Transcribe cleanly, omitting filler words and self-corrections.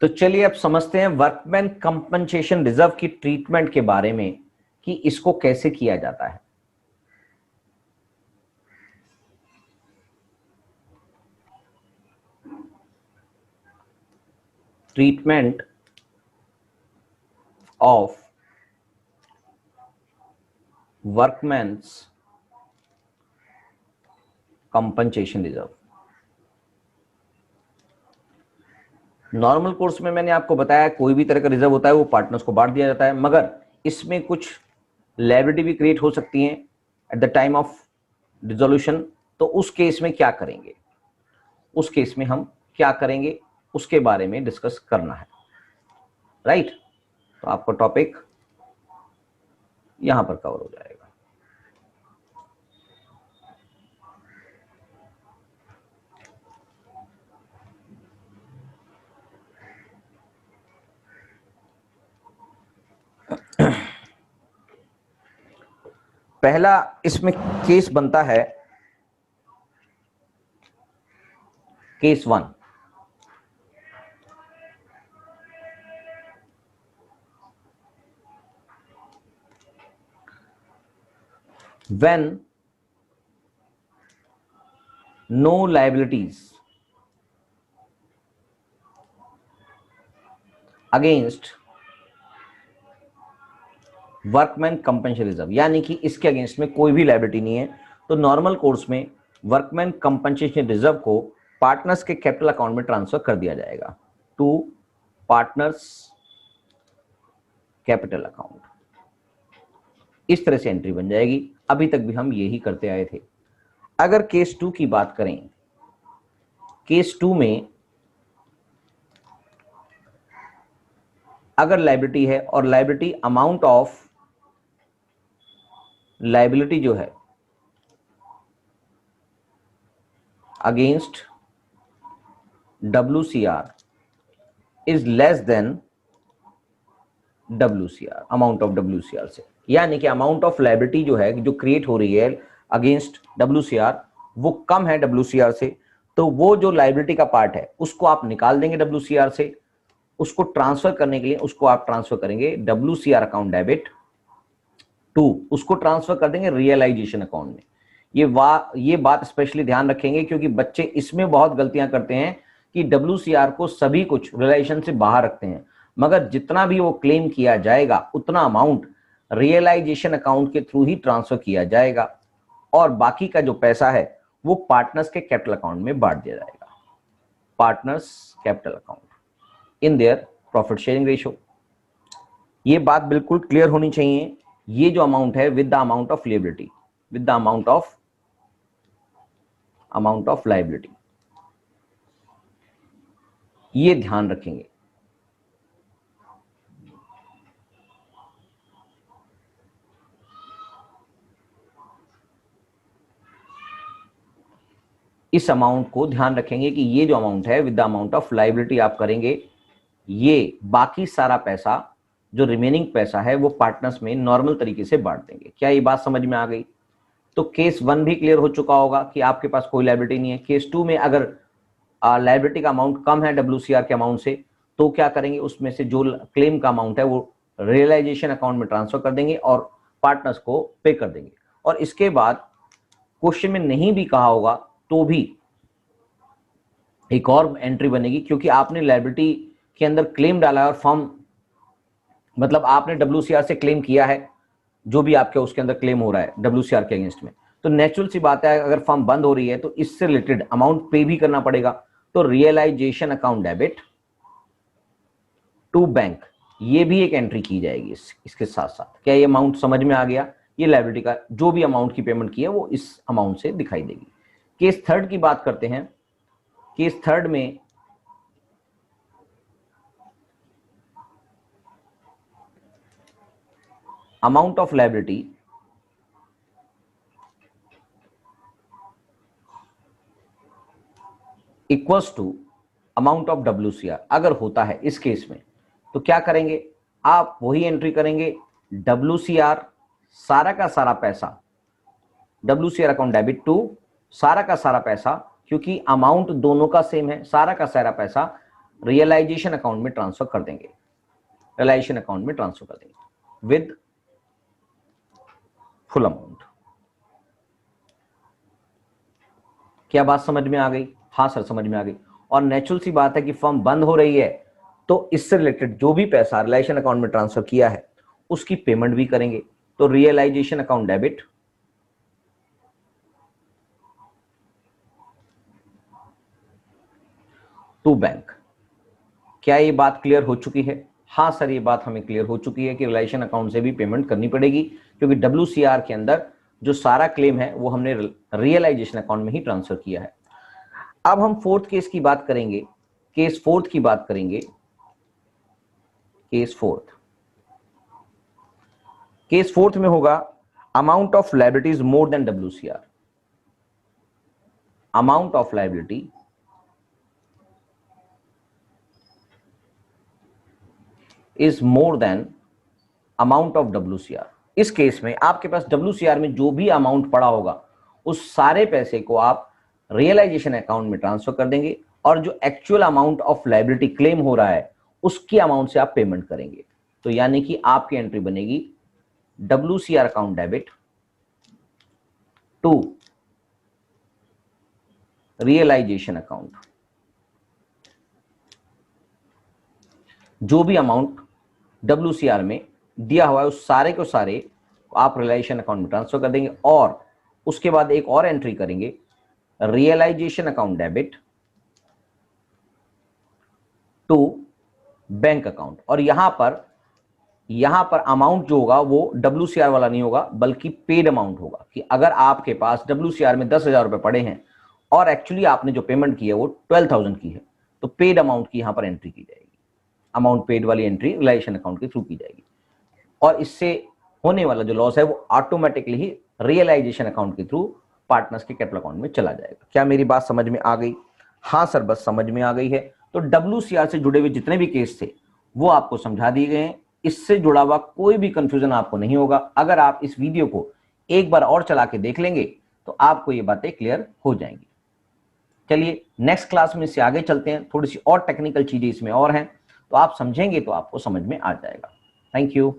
तो चलिए अब समझते हैं वर्कमैन कंपनसेशन रिजर्व की ट्रीटमेंट के बारे में कि इसको कैसे किया जाता है। Treatment of workman's compensation reserve. Normal course में मैंने आपको बताया कोई भी तरह का रिजर्व होता है वो पार्टनर्स को बांट दिया जाता है, मगर इसमें कुछ लायबिलिटी भी क्रिएट हो सकती हैं at the time of dissolution. तो उस केस में क्या करेंगे, उस केस में हम क्या करेंगे उसके बारे में डिस्कस करना है, राइट। तो आपका टॉपिक यहां पर कवर हो जाएगा। पहला इसमें केस बनता है case 1। when no liabilities against workman compensation reserve, यानी कि इसके अगेंस्ट में कोई भी लायबिलिटी नहीं है, तो नॉर्मल कोर्स में वर्कमैन कंपनसेशन रिजर्व को पार्टनर्स के कैपिटल अकाउंट में ट्रांसफर कर दिया जाएगा टू पार्टनर्स कैपिटल अकाउंट। इस तरह से एंट्री बन जाएगी। अभी तक भी हम यही करते आए थे। अगर केस 2 की बात करें, केस 2 में अगर लायबिलिटी है और लायबिलिटी अमाउंट ऑफ लायबिलिटी जो है against WCR is less than WCR, amount of WCR से, यानी कि अमाउंट ऑफ लायबिलिटी जो है जो क्रिएट हो रही है अगेंस्ट WCR वो कम है WCR से, तो वो जो लायबिलिटी का पार्ट है उसको आप निकाल देंगे WCR से। उसको ट्रांसफर करने के लिए उसको आप ट्रांसफर करेंगे WCR अकाउंट डेबिट टू, उसको ट्रांसफर कर देंगे रियलाइजेशन अकाउंट में। ये बात स्पेशली ध्यान रखेंगे क्योंकि बच्चे इसमें बहुत गलतियां करते हैं कि WCR को सभी कुछ रियलाइजेशन से बाहर रखते हैं, मगर जितना भी वो क्लेम किया जाएगा उतना अमाउंट रियलाइजेशन अकाउंट के थ्रू ही ट्रांसफर किया जाएगा और बाकी का जो पैसा है वो पार्टनर्स के कैपिटल अकाउंट में बांट दिया जाएगा। Partners capital account in their profit sharing ratio. ये बात बिल्कुल क्लियर होनी चाहिए। ये जो अमाउंट है with the amount of liability, with the amount of liability, ये ध्यान रखेंगे। इस अमाउंट को ध्यान रखेंगे कि ये जो अमाउंट है with the amount of liability आप करेंगे। ये बाकी सारा पैसा जो रिमेनिंग पैसा है वो पार्टनर्स में नॉर्मल तरीके से बांट देंगे। क्या ये बात समझ में आ गई? तो केस 1 भी क्लियर हो चुका होगा कि आपके पास कोई लायबिलिटी नहीं है। केस 2 में अगर लायबिलिटी का अमाउंट कम है WCR के अमाउंट से तो क्या करेंगे, उसमें से जो क्लेम का अमाउंट है वो रियलाइजेशन अकाउंट में ट्रांसफर कर देंगे और पार्टनर्स को पे कर देंगे। और इसके बाद क्वेश्चन में नहीं भी कहा होगा तो भी एक और एंट्री बनेगी, क्योंकि आपने लायबिलिटी के अंदर क्लेम डाला है और फॉर्म मतलब आपने WCR से क्लेम किया है, जो भी आपके उसके अंदर क्लेम हो रहा है WCR के अगेंस्ट में, तो नेचुरल सी बात है अगर फर्म बंद हो रही है तो इससे रिलेटेड अमाउंट पे भी करना पड़ेगा। तो realisation account debit to bank, ये भी एक एंट्री की जाएगी इसके साथ साथ। क्या ये अमाउंट समझ में आ गया? ये लायबिलिटी का जो भी अमाउंट की पेमेंट की है वो इस अमाउंट से दिखाई देगी। केस 3 की बात करते हैं। केस 3 में amount of liability equals to amount of WCR अगर होता है इस केस में, तो क्या करेंगे आप? वही एंट्री करेंगे WCR सारा का सारा पैसा, WCR अकाउंट डेबिट टू सारा का सारा पैसा, क्योंकि अमाउंट दोनों का सेम है, सारा का सारा पैसा रियलाइजेशन अकाउंट में ट्रांसफर कर देंगे, रियलाइजेशन अकाउंट में ट्रांसफर कर देंगे विद फुल अमाउंट। क्या बात समझ में आ गई? हाँ सर समझ में आ गई। और नेचुरल सी बात है कि फर्म बंद हो रही है तो इससे रिलेटेड जो भी पैसा रियलाइजेशन अकाउंट में ट्रांसफर किया है उसकी पेमेंट भी करेंगे। तो realisation account debit to bank. क्या ये बात क्लियर हो चुकी है? हाँ सर ये बात हमें क्लियर हो चुकी है कि रियलाइजेशन अकाउंट से भी पेमेंट करनी पड़ेगी, क्योंकि WCR के अंदर जो सारा क्लेम है वो हमने रियलाइजेशन अकाउंट में ही ट्रांसफर किया है। अब हम फोर्थ केस की बात करेंगे, केस फोर्थ की बात करेंगे। केस फोर्थ में होगा amount of liability is more than WCR। Amount of liability is more than amount of WCR। इस केस में आपके पास WCR में जो भी अमाउंट पड़ा होगा उस सारे पैसे को आप रियलाइजेशन अकाउंट में ट्रांसफर कर देंगे और जो actual amount of liability claim हो रहा है उसकी अमाउंट से आप पेमेंट करेंगे। तो यानी कि आपकी एंट्री बनेगी WCR account debit to realisation account. जो भी अमाउंट WCR में दिया हुआ है उस सारे को सारे आप रियलाइजेशन अकाउंट में ट्रांसफर कर देंगे और उसके बाद एक और एंट्री करेंगे realisation account debit to bank account. और यहां पर अमाउंट जो होगा वो WCR वाला नहीं होगा बल्कि पेड अमाउंट होगा, कि अगर आपके पास WCR में 10,000 रुपए पड़े हैं और एक्चुअली आपने जो पेमेंट की है वो 12,000 की है तो पेड अमाउंट की यहां पर एंट्री की जाएगी। अमाउंट पेड वाली एंट्री रियलाइजेशन अकाउंट के थ्रू की जाएगी और इससे होने वाला जो लॉस है वो ऑटोमेटिकली ही रियलाइजेशन अकाउंट के थ्रू पार्टनर्स के कैपिटल अकाउंट में चला जाएगा। क्या मेरी बात समझ में आ गई? हाँ सर बस समझ में आ गई है। तो WCR से जुड़े हुए जितने भी केस थे वो आपको समझा दिए गए हैं, इससे जुड़ा हुआ कोई भी कंफ्यूजन आपको नहीं होगा। अगर आप इस वीडियो को एक बार और चला के देख लेंगे तो आपको ये बातें क्लियर हो जाएंगी। चलिए नेक्स्ट क्लास में इससे आगे चलते हैं, थोड़ी सी और टेक्निकल चीजें इसमें और हैं तो आप समझेंगे तो आपको समझ में आ जाएगा। Thank you.